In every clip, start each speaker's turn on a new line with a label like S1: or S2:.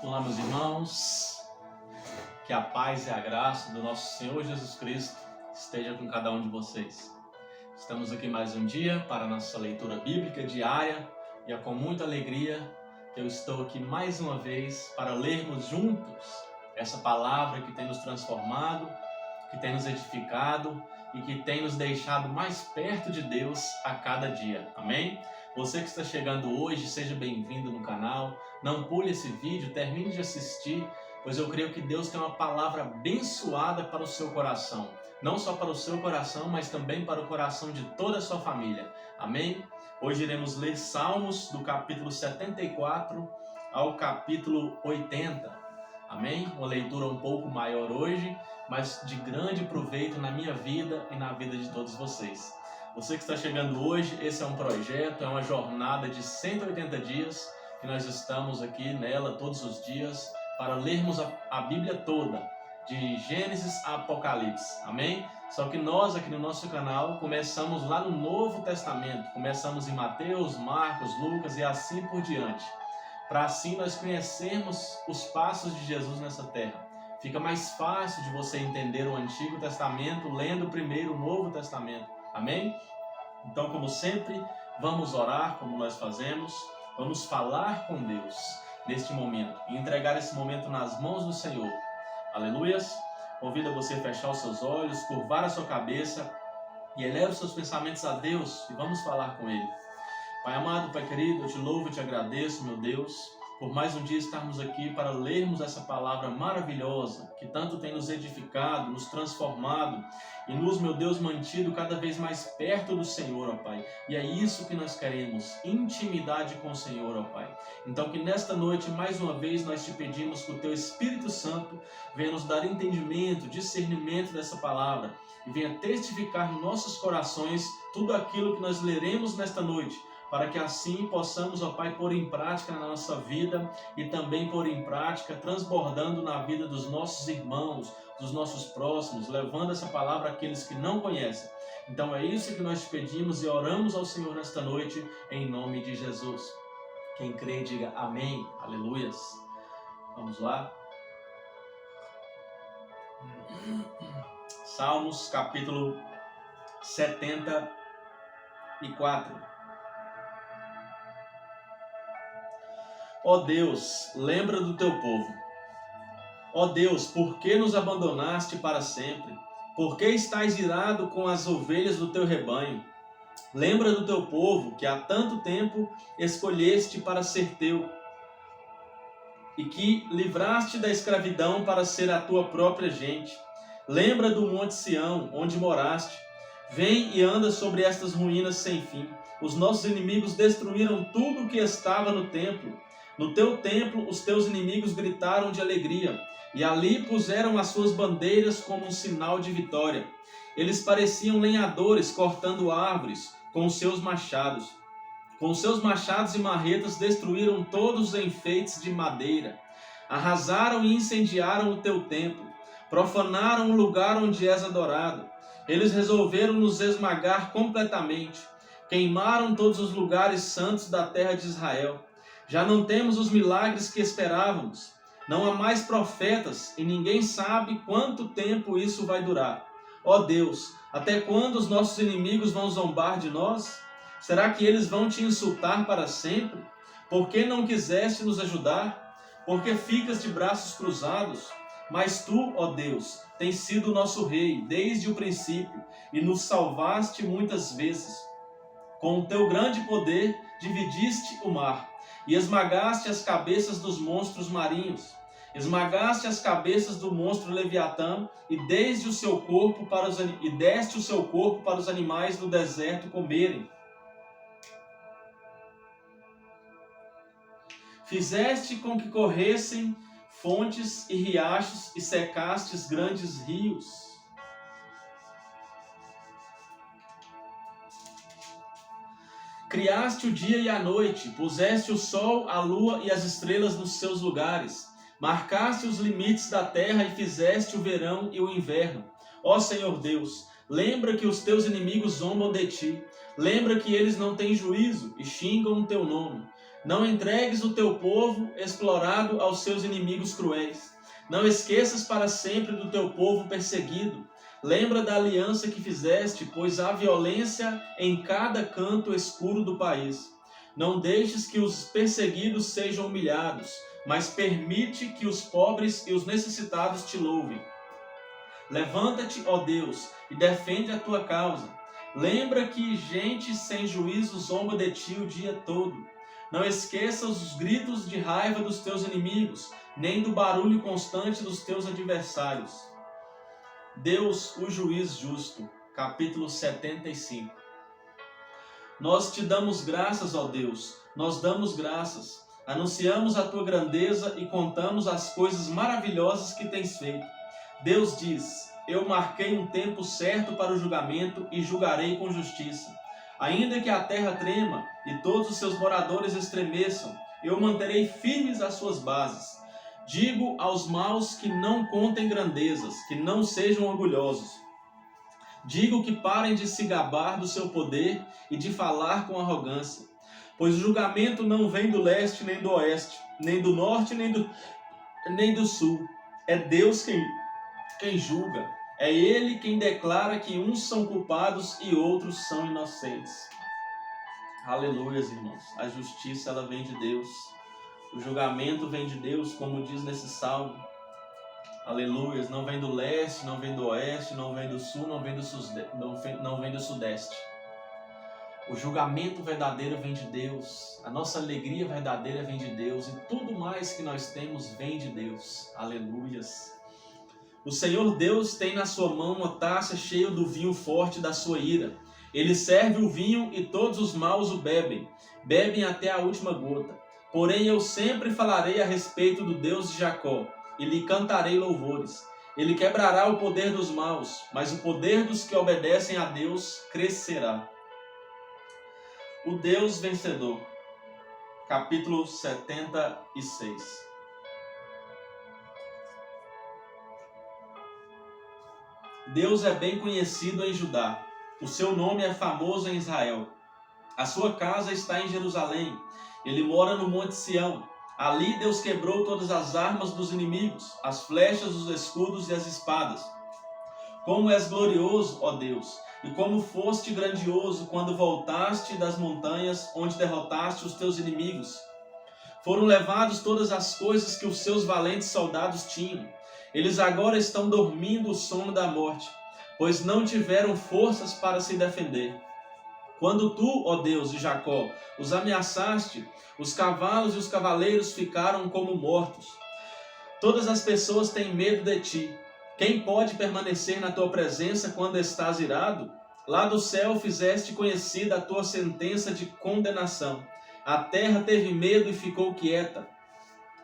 S1: Olá, meus irmãos, que a paz e a graça do nosso Senhor Jesus Cristo esteja com cada um de vocês. Estamos aqui mais um dia para a nossa leitura bíblica diária e é com muita alegria que eu estou aqui mais uma vez para lermos juntos essa palavra que tem nos transformado, que tem nos edificado e que tem nos deixado mais perto de Deus a cada dia. Amém? Você que está chegando hoje, seja bem-vindo no canal. Não pule esse vídeo, termine de assistir, pois eu creio que Deus tem uma palavra abençoada para o seu coração. Não só para o seu coração, mas também para o coração de toda a sua família. Amém? Hoje iremos ler Salmos do capítulo 74 ao capítulo 80. Amém? Uma leitura um pouco maior hoje, mas de grande proveito na minha vida e na vida de todos vocês. Você que está chegando hoje, esse é um projeto, é uma jornada de 180 dias que nós estamos aqui nela todos os dias para lermos a Bíblia toda, de Gênesis a Apocalipse. Amém? Só que nós aqui no nosso canal começamos lá no Novo Testamento, começamos em Mateus, Marcos, Lucas e assim por diante, para assim nós conhecermos os passos de Jesus nessa terra. Fica mais fácil de você entender o Antigo Testamento lendo primeiro o Novo Testamento. Amém? Então, como sempre, vamos orar como nós fazemos, vamos falar com Deus neste momento e entregar esse momento nas mãos do Senhor. Aleluias! Convido você a fechar os seus olhos, curvar a sua cabeça e eleve os seus pensamentos a Deus e vamos falar com Ele. Pai amado, Pai querido, eu te louvo e te agradeço, meu Deus, por mais um dia estarmos aqui para lermos essa palavra maravilhosa que tanto tem nos edificado, nos transformado e nos, meu Deus, mantido cada vez mais perto do Senhor, ó Pai. E é isso que nós queremos, intimidade com o Senhor, ó Pai. Então que nesta noite, mais uma vez, nós te pedimos que o Teu Espírito Santo venha nos dar entendimento, discernimento dessa palavra e venha testificar nos nossos corações tudo aquilo que nós leremos nesta noite, para que assim possamos, ó Pai, pôr em prática na nossa vida e também pôr em prática, transbordando na vida dos nossos irmãos, dos nossos próximos, levando essa palavra àqueles que não conhecem. Então é isso que nós te pedimos e oramos ao Senhor nesta noite, em nome de Jesus. Quem crê, diga amém, aleluias. Vamos lá. Salmos, capítulo 74. Ó Deus, lembra do teu povo. Ó Deus, por que nos abandonaste para sempre? Por que estás irado com as ovelhas do teu rebanho? Lembra do teu povo que há tanto tempo escolheste para ser teu e que livraste da escravidão para ser a tua própria gente. Lembra do Monte Sião, onde moraste. Vem e anda sobre estas ruínas sem fim. Os nossos inimigos destruíram tudo o que estava no templo. No teu templo, os teus inimigos gritaram de alegria, e ali puseram as suas bandeiras como um sinal de vitória. Eles pareciam lenhadores cortando árvores com os seus machados. Com seus machados e marretas destruíram todos os enfeites de madeira. Arrasaram e incendiaram o teu templo. Profanaram o lugar onde és adorado. Eles resolveram nos esmagar completamente. Queimaram todos os lugares santos da terra de Israel. Já não temos os milagres que esperávamos. Não há mais profetas e ninguém sabe quanto tempo isso vai durar. Ó Deus, até quando os nossos inimigos vão zombar de nós? Será que eles vão te insultar para sempre? Por que não quiseste nos ajudar? Por que ficas de braços cruzados? Mas tu, ó Deus, tens sido nosso rei desde o princípio e nos salvaste muitas vezes. Com o teu grande poder dividiste o mar e esmagaste as cabeças dos monstros marinhos. Esmagaste as cabeças do monstro Leviatã e deste o seu corpo para os animais do deserto comerem. Fizeste com que corressem fontes e riachos e secastes grandes rios. Criaste o dia e a noite, puseste o sol, a lua e as estrelas nos seus lugares. Marcaste os limites da terra e fizeste o verão e o inverno. Ó Senhor Deus, lembra que os teus inimigos zombam de ti. Lembra que eles não têm juízo e xingam o teu nome. Não entregues o teu povo explorado aos seus inimigos cruéis. Não esqueças para sempre do teu povo perseguido. Lembra da aliança que fizeste, pois há violência em cada canto escuro do país. Não deixes que os perseguidos sejam humilhados, mas permite que os pobres e os necessitados te louvem. Levanta-te, ó Deus, e defende a tua causa. Lembra que gente sem juízo zomba de ti o dia todo. Não esqueças os gritos de raiva dos teus inimigos, nem do barulho constante dos teus adversários. Deus, o juiz justo. Capítulo 75. Nós te damos graças, ó Deus, nós damos graças. Anunciamos a tua grandeza e contamos as coisas maravilhosas que tens feito. Deus diz: eu marquei um tempo certo para o julgamento e julgarei com justiça. Ainda que a terra trema e todos os seus moradores estremeçam, eu manterei firmes as suas bases. Digo aos maus que não contem grandezas, que não sejam orgulhosos. Digo que parem de se gabar do seu poder e de falar com arrogância. Pois o julgamento não vem do leste nem do oeste, nem do norte nem do sul. É Deus quem julga. É Ele quem declara que uns são culpados e outros são inocentes. Aleluias, irmãos. A justiça, ela vem de Deus. O julgamento vem de Deus, como diz nesse salmo. Aleluias. Não vem do leste, não vem do oeste, não vem do sul, não vem do sudeste. O julgamento verdadeiro vem de Deus. A nossa alegria verdadeira vem de Deus. E tudo mais que nós temos vem de Deus. Aleluias. O Senhor Deus tem na sua mão uma taça cheia do vinho forte da sua ira. Ele serve o vinho e todos os maus o bebem. Bebem até a última gota. Porém eu sempre falarei a respeito do Deus de Jacó e lhe cantarei louvores. Ele quebrará o poder dos maus, mas o poder dos que obedecem a Deus crescerá. O Deus vencedor. Capítulo 76. Deus é bem conhecido em Judá. O seu nome é famoso em Israel. A sua casa está em Jerusalém. Ele mora no Monte Sião. Ali Deus quebrou todas as armas dos inimigos, as flechas, os escudos e as espadas. Como és glorioso, ó Deus, e como foste grandioso quando voltaste das montanhas onde derrotaste os teus inimigos. Foram levados todas as coisas que os seus valentes soldados tinham. Eles agora estão dormindo o sono da morte, pois não tiveram forças para se defender. Quando tu, ó Deus de Jacó, os ameaçaste, os cavalos e os cavaleiros ficaram como mortos. Todas as pessoas têm medo de ti. Quem pode permanecer na tua presença quando estás irado? Lá do céu fizeste conhecida a tua sentença de condenação. A terra teve medo e ficou quieta.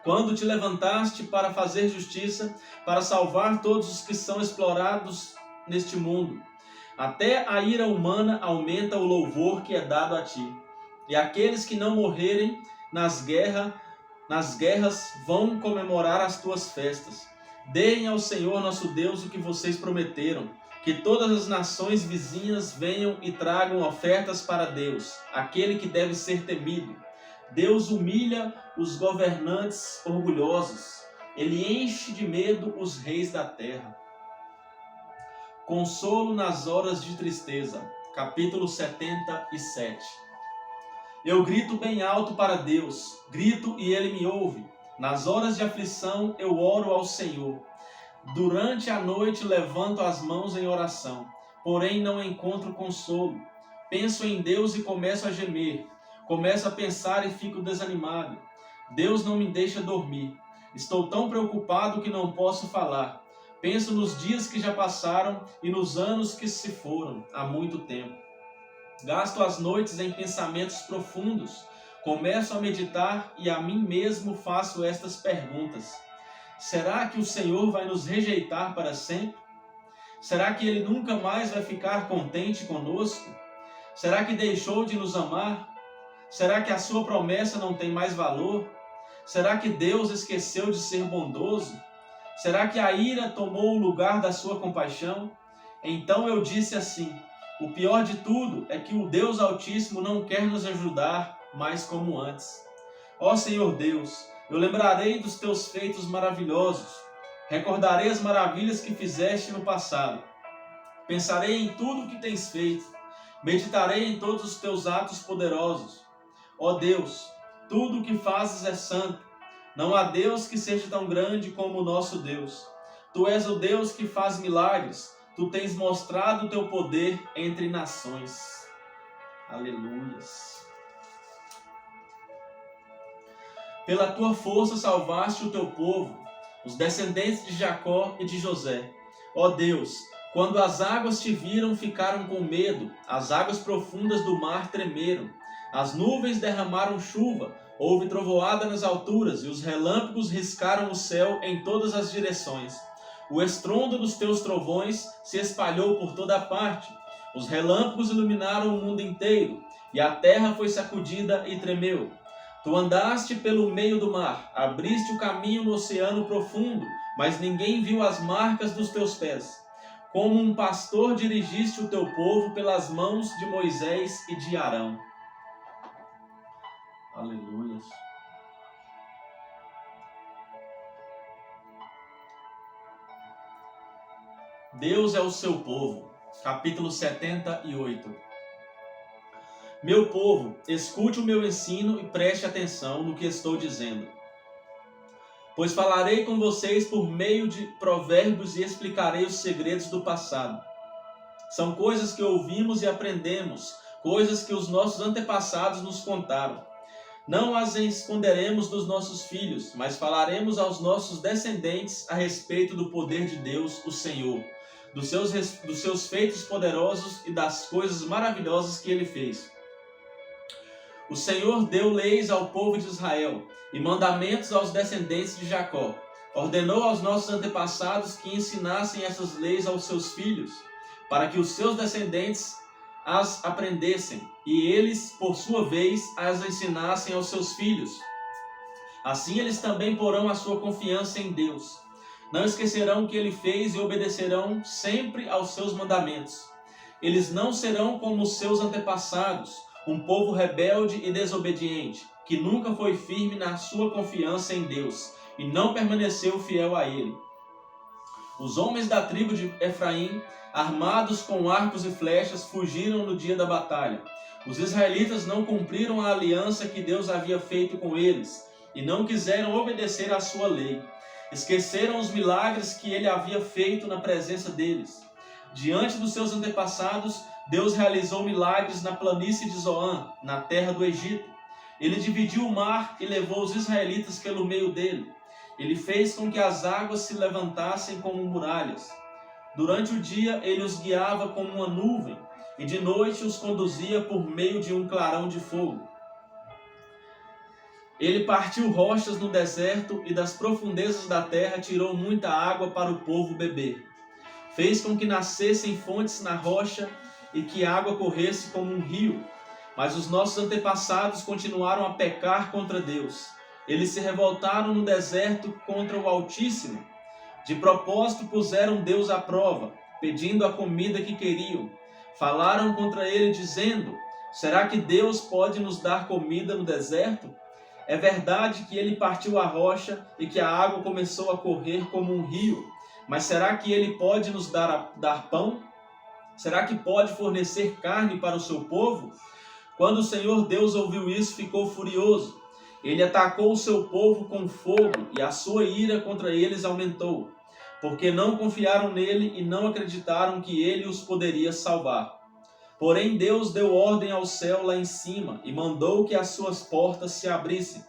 S1: Quando te levantaste para fazer justiça, para salvar todos os que são explorados neste mundo. Até a ira humana aumenta o louvor que é dado a ti. E aqueles que não morrerem nas guerras vão comemorar as tuas festas. Deem ao Senhor nosso Deus o que vocês prometeram. Que todas as nações vizinhas venham e tragam ofertas para Deus, aquele que deve ser temido. Deus humilha os governantes orgulhosos. Ele enche de medo os reis da terra. Consolo nas horas de tristeza. Capítulo 77. Eu grito bem alto para Deus. Grito e Ele me ouve. Nas horas de aflição eu oro ao Senhor. Durante a noite levanto as mãos em oração. Porém não encontro consolo. Penso em Deus e começo a gemer. Começo a pensar e fico desanimado. Deus não me deixa dormir. Estou tão preocupado que não posso falar. Penso nos dias que já passaram e nos anos que se foram há muito tempo. Gasto as noites em pensamentos profundos. Começo a meditar e a mim mesmo faço estas perguntas. Será que o Senhor vai nos rejeitar para sempre? Será que Ele nunca mais vai ficar contente conosco? Será que deixou de nos amar? Será que a sua promessa não tem mais valor? Será que Deus esqueceu de ser bondoso? Será que a ira tomou o lugar da sua compaixão? Então eu disse assim: o pior de tudo é que o Deus Altíssimo não quer nos ajudar mais como antes. Ó Senhor Deus, eu lembrarei dos teus feitos maravilhosos, recordarei as maravilhas que fizeste no passado. Pensarei em tudo o que tens feito, meditarei em todos os teus atos poderosos. Ó Deus, tudo o que fazes é santo. Não há Deus que seja tão grande como o nosso Deus. Tu és o Deus que faz milagres. Tu tens mostrado o teu poder entre nações. Aleluias. Pela tua força salvaste o teu povo, os descendentes de Jacó e de José. Ó Deus, quando as águas te viram, ficaram com medo, as águas profundas do mar tremeram. As nuvens derramaram chuva, houve trovoada nas alturas, e os relâmpagos riscaram o céu em todas as direções. O estrondo dos teus trovões se espalhou por toda parte. Os relâmpagos iluminaram o mundo inteiro, e a terra foi sacudida e tremeu. Tu andaste pelo meio do mar, abriste o caminho no oceano profundo, mas ninguém viu as marcas dos teus pés. Como um pastor dirigiste o teu povo pelas mãos de Moisés e de Arão. Aleluia. Deus é o seu povo. Capítulo 78. Meu povo, escute o meu ensino e preste atenção no que estou dizendo. Pois falarei com vocês por meio de provérbios e explicarei os segredos do passado. São coisas que ouvimos e aprendemos, coisas que os nossos antepassados nos contaram. Não as esconderemos dos nossos filhos, mas falaremos aos nossos descendentes a respeito do poder de Deus, o Senhor, dos seus feitos poderosos e das coisas maravilhosas que Ele fez. O Senhor deu leis ao povo de Israel e mandamentos aos descendentes de Jacó. Ordenou aos nossos antepassados que ensinassem essas leis aos seus filhos, para que os seus descendentes as aprendessem, e eles, por sua vez, as ensinassem aos seus filhos. Assim eles também porão a sua confiança em Deus. Não esquecerão o que Ele fez e obedecerão sempre aos seus mandamentos. Eles não serão como os seus antepassados, um povo rebelde e desobediente, que nunca foi firme na sua confiança em Deus, e não permaneceu fiel a Ele. Os homens da tribo de Efraim, armados com arcos e flechas, fugiram no dia da batalha. Os israelitas não cumpriram a aliança que Deus havia feito com eles, e não quiseram obedecer à sua lei. Esqueceram os milagres que Ele havia feito na presença deles. Diante dos seus antepassados, Deus realizou milagres na planície de Zoan, na terra do Egito. Ele dividiu o mar e levou os israelitas pelo meio dele. Ele fez com que as águas se levantassem como muralhas. Durante o dia ele os guiava como uma nuvem, e de noite os conduzia por meio de um clarão de fogo. Ele partiu rochas no deserto e das profundezas da terra tirou muita água para o povo beber. Fez com que nascessem fontes na rocha e que a água corresse como um rio. Mas os nossos antepassados continuaram a pecar contra Deus. Eles se revoltaram no deserto contra o Altíssimo. De propósito puseram Deus à prova, pedindo a comida que queriam. Falaram contra ele dizendo: será que Deus pode nos dar comida no deserto? É verdade que ele partiu a rocha e que a água começou a correr como um rio. Mas será que ele pode nos dar pão? Será que pode fornecer carne para o seu povo? Quando o Senhor Deus ouviu isso, ficou furioso. Ele atacou o seu povo com fogo e a sua ira contra eles aumentou, porque não confiaram nele e não acreditaram que ele os poderia salvar. Porém Deus deu ordem ao céu lá em cima e mandou que as suas portas se abrissem.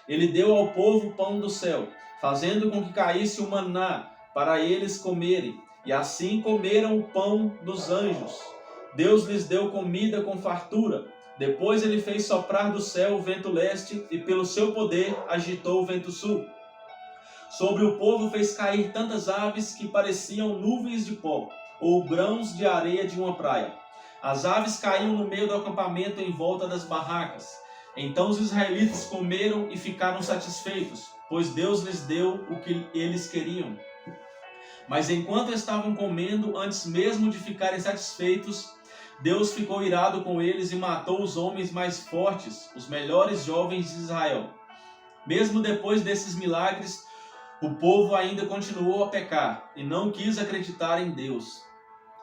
S1: Ele deu ao povo pão do céu, fazendo com que caísse o maná para eles comerem, e assim comeram o pão dos anjos. Deus lhes deu comida com fartura. Depois ele fez soprar do céu o vento leste e pelo seu poder agitou o vento sul. Sobre o povo fez cair tantas aves que pareciam nuvens de pó, ou grãos de areia de uma praia. As aves caíam no meio do acampamento em volta das barracas. Então os israelitas comeram e ficaram satisfeitos, pois Deus lhes deu o que eles queriam. Mas enquanto estavam comendo, antes mesmo de ficarem satisfeitos, Deus ficou irado com eles e matou os homens mais fortes, os melhores jovens de Israel. Mesmo depois desses milagres, o povo ainda continuou a pecar e não quis acreditar em Deus.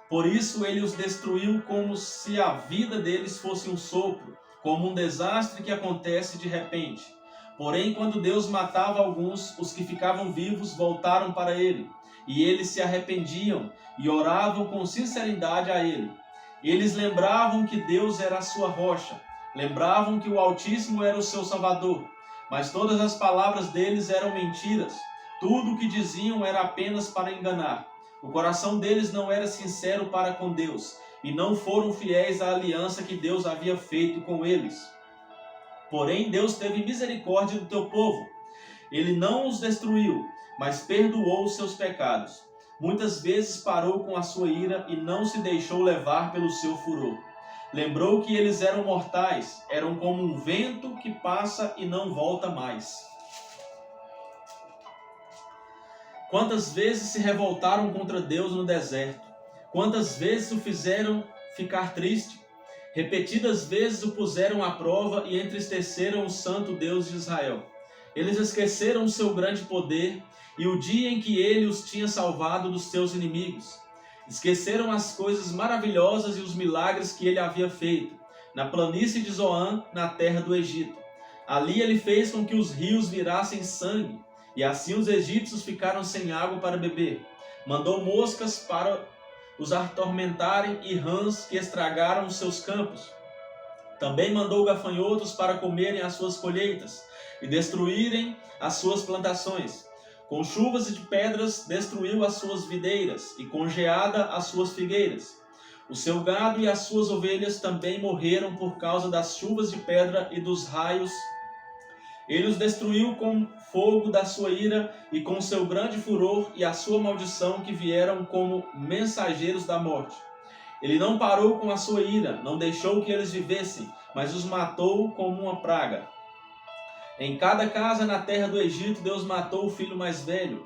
S1: Por isso ele os destruiu como se a vida deles fosse um sopro, como um desastre que acontece de repente. Porém, quando Deus matava alguns, os que ficavam vivos voltaram para ele, e eles se arrependiam e oravam com sinceridade a ele. Eles lembravam que Deus era a sua rocha, lembravam que o Altíssimo era o seu Salvador, mas todas as palavras deles eram mentiras. Tudo o que diziam era apenas para enganar. O coração deles não era sincero para com Deus, e não foram fiéis à aliança que Deus havia feito com eles. Porém, Deus teve misericórdia do teu povo. Ele não os destruiu, mas perdoou os seus pecados. Muitas vezes parou com a sua ira e não se deixou levar pelo seu furor. Lembrou que eles eram mortais, eram como um vento que passa e não volta mais. Quantas vezes se revoltaram contra Deus no deserto? Quantas vezes o fizeram ficar triste? Repetidas vezes o puseram à prova e entristeceram o santo Deus de Israel. Eles esqueceram o seu grande poder e o dia em que ele os tinha salvado dos seus inimigos. Esqueceram as coisas maravilhosas e os milagres que ele havia feito, na planície de Zoan, na terra do Egito. Ali ele fez com que os rios virassem sangue, e assim os egípcios ficaram sem água para beber. Mandou moscas para os atormentarem e rãs que estragaram os seus campos. Também mandou gafanhotos para comerem as suas colheitas e destruírem as suas plantações. Com chuvas de pedras destruiu as suas videiras e com geada as suas figueiras. O seu gado e as suas ovelhas também morreram por causa das chuvas de pedra e dos raios. Ele os destruiu com fogo da sua ira e com seu grande furor e a sua maldição que vieram como mensageiros da morte. Ele não parou com a sua ira, não deixou que eles vivessem, mas os matou como uma praga. Em cada casa na terra do Egito, Deus matou o filho mais velho.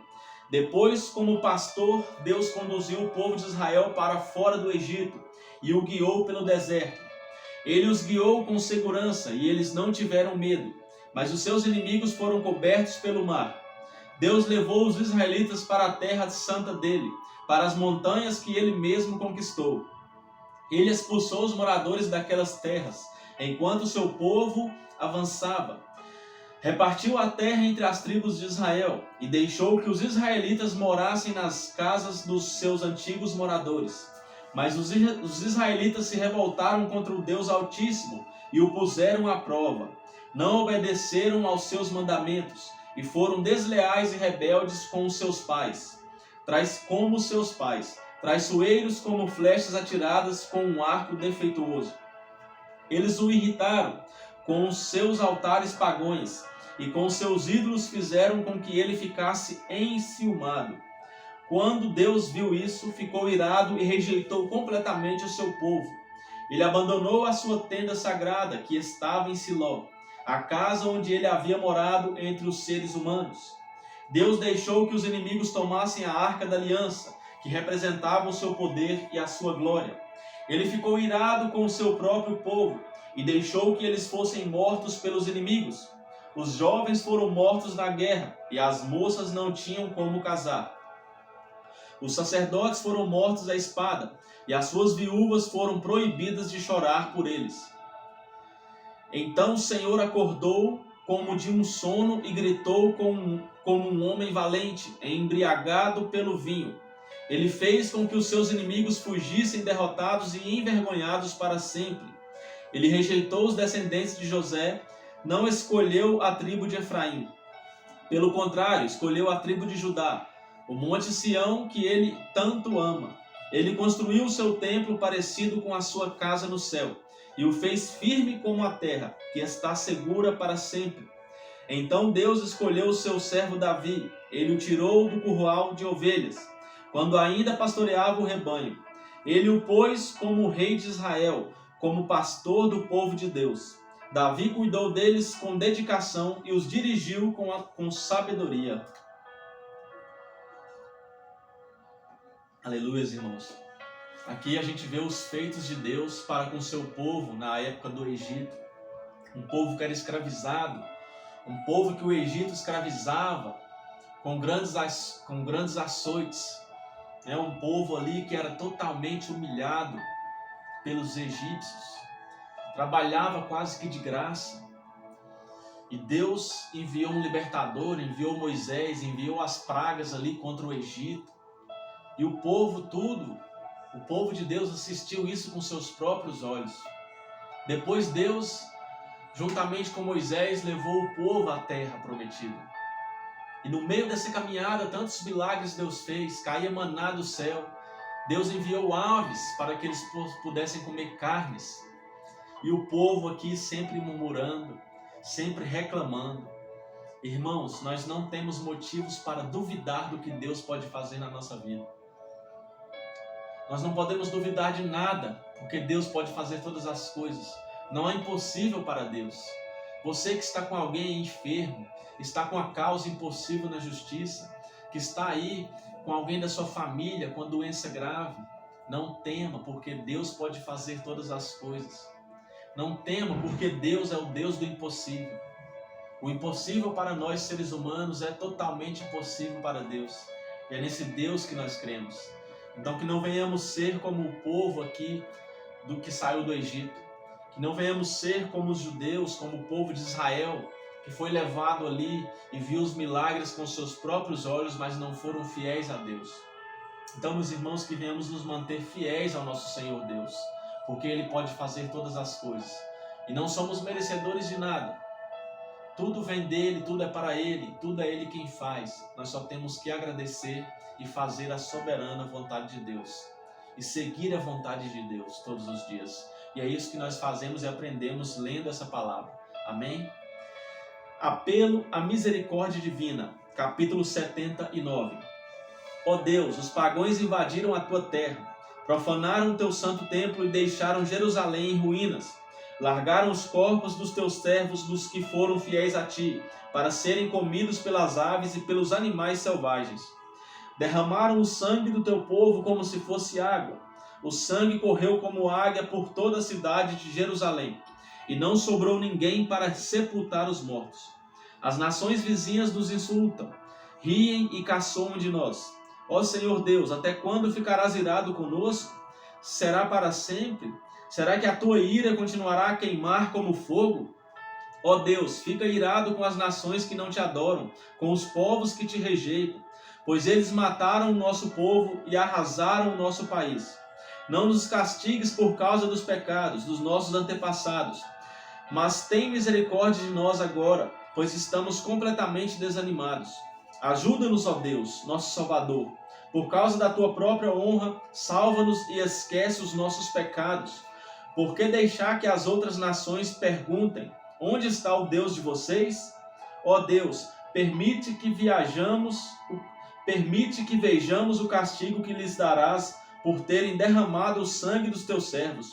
S1: Depois, como pastor, Deus conduziu o povo de Israel para fora do Egito e o guiou pelo deserto. Ele os guiou com segurança e eles não tiveram medo, mas os seus inimigos foram cobertos pelo mar. Deus levou os israelitas para a terra santa dele, para as montanhas que ele mesmo conquistou. Ele expulsou os moradores daquelas terras, enquanto o seu povo avançava. Repartiu a terra entre as tribos de Israel e deixou que os israelitas morassem nas casas dos seus antigos moradores. Mas os israelitas se revoltaram contra o Deus Altíssimo e o puseram à prova. Não obedeceram aos seus mandamentos e foram desleais e rebeldes com os seus pais. Como os seus pais, traiçoeiros como flechas atiradas com um arco defeituoso. Eles o irritaram com os seus altares pagões e com seus ídolos fizeram com que ele ficasse enciumado. Quando Deus viu isso, ficou irado e rejeitou completamente o seu povo. Ele abandonou a sua tenda sagrada, que estava em Siló, a casa onde ele havia morado entre os seres humanos. Deus deixou que os inimigos tomassem a arca da aliança, que representava o seu poder e a sua glória. Ele ficou irado com o seu próprio povo e deixou que eles fossem mortos pelos inimigos. Os jovens foram mortos na guerra e as moças não tinham como casar. Os sacerdotes foram mortos à espada e as suas viúvas foram proibidas de chorar por eles. Então o Senhor acordou como de um sono e gritou como um homem valente, embriagado pelo vinho. Ele fez com que os seus inimigos fugissem derrotados e envergonhados para sempre. Ele rejeitou os descendentes de José, não escolheu a tribo de Efraim. Pelo contrário, escolheu a tribo de Judá, o monte Sião que ele tanto ama. Ele construiu o seu templo parecido com a sua casa no céu, e o fez firme como a terra, que está segura para sempre. Então Deus escolheu o seu servo Davi, ele o tirou do curral de ovelhas, quando ainda pastoreava o rebanho. Ele o pôs como rei de Israel, como pastor do povo de Deus. Davi cuidou deles com dedicação e os dirigiu com sabedoria. Aleluia, irmãos. Aqui a gente vê os feitos de Deus para com seu povo na época do Egito. Um povo que era escravizado, um povo que o Egito escravizava com grandes açoites, um povo ali que era totalmente humilhado pelos egípcios, trabalhava quase que de graça. E Deus enviou um libertador, enviou Moisés, enviou as pragas ali contra o Egito. E o povo de Deus assistiu isso com seus próprios olhos. Depois Deus, juntamente com Moisés, levou o povo à terra prometida. E no meio dessa caminhada, tantos milagres Deus fez, caía maná do céu. Deus enviou aves para que eles pudessem comer carnes. E o povo aqui sempre murmurando, sempre reclamando. Irmãos, nós não temos motivos para duvidar do que Deus pode fazer na nossa vida. Nós não podemos duvidar de nada, porque Deus pode fazer todas as coisas. Não é impossível para Deus. Você que está com alguém enfermo, está com a causa impossível na justiça, que está aí com alguém da sua família com a doença grave, não tema, porque Deus pode fazer todas as coisas. Não tema, porque Deus é o Deus do impossível. O impossível para nós, seres humanos, é totalmente impossível para Deus. E é nesse Deus que nós cremos. Então, que não venhamos ser como o povo aqui do que saiu do Egito. Que não venhamos ser como os judeus, como o povo de Israel, que foi levado ali e viu os milagres com seus próprios olhos, mas não foram fiéis a Deus. Então, meus irmãos, que venhamos nos manter fiéis ao nosso Senhor Deus, porque Ele pode fazer todas as coisas. E não somos merecedores de nada. Tudo vem dEle, tudo é para Ele, tudo é Ele quem faz. Nós só temos que agradecer e fazer a soberana vontade de Deus. E seguir a vontade de Deus todos os dias. E é isso que nós fazemos e aprendemos lendo essa palavra. Amém? Apelo à misericórdia divina, capítulo 79. Ó Deus, os pagãos invadiram a tua terra, profanaram o teu santo templo e deixaram Jerusalém em ruínas. Largaram os corpos dos teus servos, dos que foram fiéis a ti, para serem comidos pelas aves e pelos animais selvagens. Derramaram o sangue do teu povo como se fosse água. O sangue correu como águia por toda a cidade de Jerusalém, e não sobrou ninguém para sepultar os mortos. As nações vizinhas nos insultam, riem e caçoam de nós. Ó Senhor Deus, até quando ficarás irado conosco? Será para sempre? Será que a tua ira continuará a queimar como fogo? Ó Deus, fica irado com as nações que não te adoram, com os povos que te rejeitam, pois eles mataram o nosso povo e arrasaram o nosso país. Não nos castigues por causa dos pecados dos nossos antepassados, mas tem misericórdia de nós agora, pois estamos completamente desanimados. Ajuda-nos, ó Deus, nosso Salvador. Por causa da tua própria honra, salva-nos e esquece os nossos pecados. Por que deixar que as outras nações perguntem: onde está o Deus de vocês? Ó Deus, permite que vejamos o castigo que lhes darás por terem derramado o sangue dos teus servos.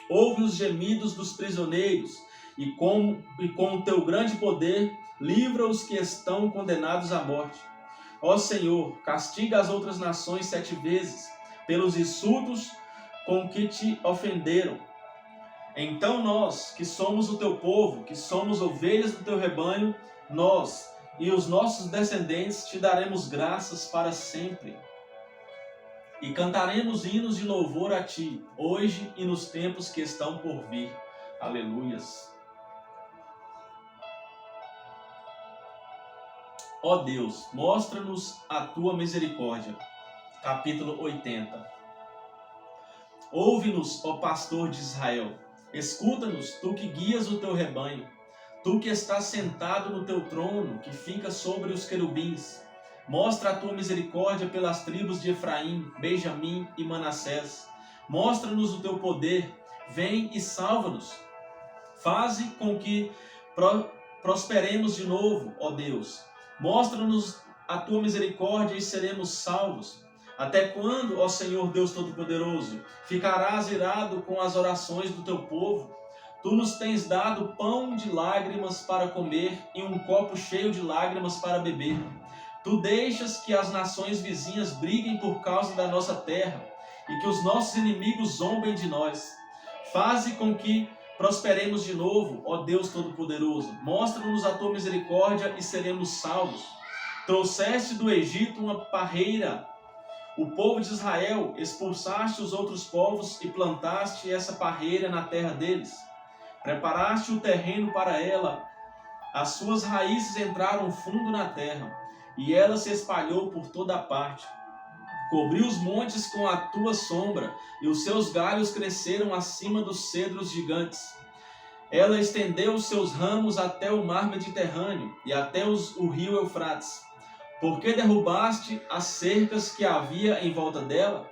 S1: Ouve os gemidos dos prisioneiros e com o teu grande poder, livra os que estão condenados à morte. Ó Senhor, castiga as outras nações 7 vezes, pelos insultos com que te ofenderam. Então nós, que somos o teu povo, que somos ovelhas do teu rebanho, nós e os nossos descendentes te daremos graças para sempre. E cantaremos hinos de louvor a ti, hoje e nos tempos que estão por vir. Aleluias. Ó Deus, mostra-nos a tua misericórdia. Capítulo 80. Ouve-nos, ó pastor de Israel. Escuta-nos, tu que guias o teu rebanho. Tu que estás sentado no teu trono, que fica sobre os querubins. Mostra a tua misericórdia pelas tribos de Efraim, Benjamim e Manassés. Mostra-nos o teu poder. Vem e salva-nos. Faze com que prosperemos de novo, ó Deus. Mostra-nos a tua misericórdia e seremos salvos. Até quando, ó Senhor Deus Todo-Poderoso, ficarás irado com as orações do teu povo? Tu nos tens dado pão de lágrimas para comer e um copo cheio de lágrimas para beber. Tu deixas que as nações vizinhas briguem por causa da nossa terra e que os nossos inimigos zombem de nós. Faze com que prosperemos de novo, ó Deus Todo-Poderoso. Mostra-nos a tua misericórdia e seremos salvos. Trouxeste do Egito uma parreira, o povo de Israel, expulsaste os outros povos e plantaste essa parreira na terra deles. Preparaste o terreno para ela, as suas raízes entraram fundo na terra, e ela se espalhou por toda a parte. Cobriu os montes com a tua sombra, e os seus galhos cresceram acima dos cedros gigantes. Ela estendeu os seus ramos até o mar Mediterrâneo e até o rio Eufrates. Por que derrubaste as cercas que havia em volta dela?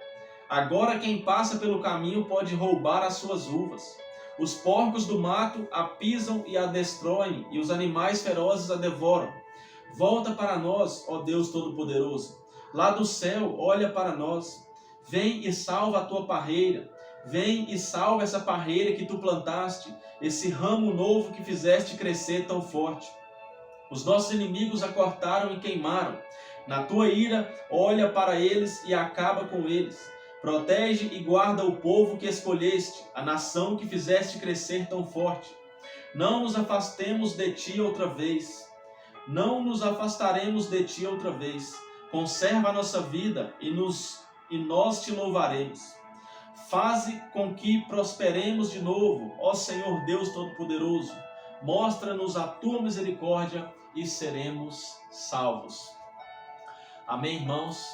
S1: Agora quem passa pelo caminho pode roubar as suas uvas. Os porcos do mato a pisam e a destroem, e os animais ferozes a devoram. Volta para nós, ó Deus Todo-Poderoso. Lá do céu, olha para nós. Vem e salva a tua parreira. Vem e salva essa parreira que tu plantaste, esse ramo novo que fizeste crescer tão forte. Os nossos inimigos a cortaram e queimaram. Na tua ira, olha para eles e acaba com eles. Protege e guarda o povo que escolheste, a nação que fizeste crescer tão forte. Não nos afastemos de ti outra vez. Não nos afastaremos de ti outra vez. Conserva a nossa vida e nós te louvaremos. Faze com que prosperemos de novo, ó Senhor Deus Todo-Poderoso. Mostra-nos a tua misericórdia e seremos salvos. Amém, irmãos?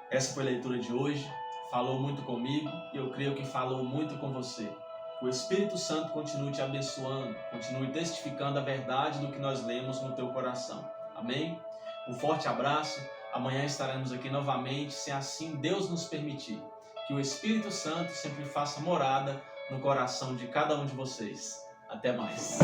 S1: Essa foi a leitura de hoje. Falou muito comigo e eu creio que falou muito com você. O Espírito Santo continue te abençoando, continue testificando a verdade do que nós lemos no teu coração. Amém? Um forte abraço. Amanhã estaremos aqui novamente, se assim Deus nos permitir. Que o Espírito Santo sempre faça morada no coração de cada um de vocês. Até mais.